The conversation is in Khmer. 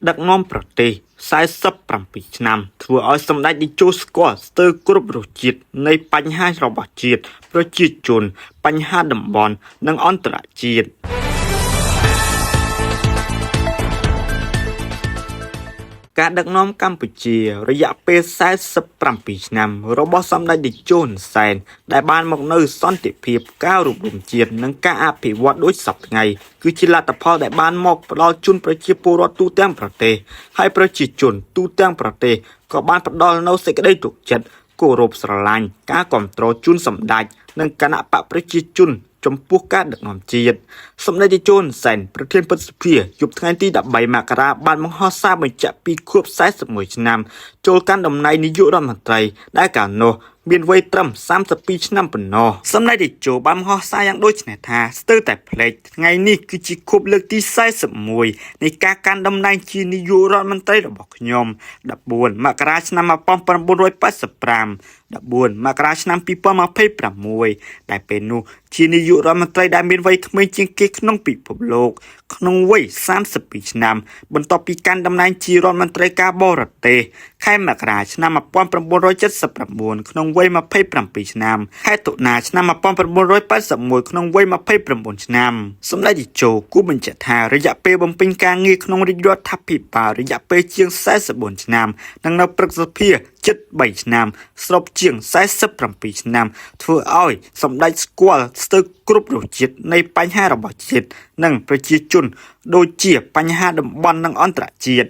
ដឹកនាំប្រទេស47ឆ្នាំធ្វើឲ្យសម្ដេចតេជោស្គាល់ស្ទើរគ្រប់រសជាតិនៃបញ្ហារបស់ជាតិប្រជាជនបញ្ហាតំបន់និងអន្តរជាតិការដឹកនាំកម្ពុជារយៈពេល47ឆ្នាំរបស់សម្ដេចតេជោ ហ៊ុន សែនដែលបានមកនៅសន្តិភាពការរួបរวมជាតិនិងការអភិវឌ្ឍដូចសពថ្ងៃគឺជាលទ្ធផលដែលបានមកផ្ដល់ជូនប្រជាពលរដ្ឋទូទាំងប្រទេសហើយប្រជាជនទូទាំងប្រទេសក៏បានផ្ដល់នូវសេចក្តីទុកចិត្តគោរពស្រឡាញ់ការគ្រប់គ្រងជូនសម្ដេចនិងគណៈបកប្រជាជនចំពោះការដឹកនាំជាតិសម្ដេចតេជោ ហ៊ុន សែនប្រធានព្រឹទ្ធសភាយប់ថ្ងៃទី13មករាបានបង្ហោះសារបញ្ជាក់ពីខួប41ឆ្នាំចូលកាន់តំណែងនាយករដ្ឋមន្ត្រីដែលកាលនោះមានវ័យត្រឹម32ឆ្នាំប៉ុណ្ណោះសម្ដេចតេជោបានបង្ហោះសារយ៉ាងដូចនេះថាស្ទើរតែភ្លេចថ្ងៃនេះគឺជាខួបលើកទី41នៃការកាន់តំណែងជានាយករដ្ឋមន្ត្រីរបស់ខ្ញុំ14មករាឆ្នាំ1985 14មករាឆ្នាំ2026ដែលពេលនោះជានាយករដ្ឋមន្ត្រីដែលមានវ័យក្មេងជាងគេក្នុងពិភពលោកក្នុងវ័យ32ឆ្នាំបន្ទាប់ពីកាន់តំណែងជារដ្ឋមន្ត្រីការបរទេសខែមករាឆ្នាំ1979ក្នុងវ័យ27ឆ្នាំខែតុលាឆ្នាំ1981ក្នុងវ័យ29ឆ្នាំសម្ដេចតេជោគូបញ្ជាក់ថារយៈពេលបំពេញការងារក្នុងរាជរដ្ឋាភិបាលរយៈពេលជាង44ឆ្នាំនិងនៅព្រឹទ្ធសភាជិត3ឆ្នាំស្របជាង47ឆ្នាំធ្វើឲ្យសម្ដេចស្គាល់ស្ទើរគ្រប់រសជាតិនៃបញ្ហារបស់ជាតិនិងប្រជាជនដូចជាបញ្ហាតំបន់និងអន្តរជាតិ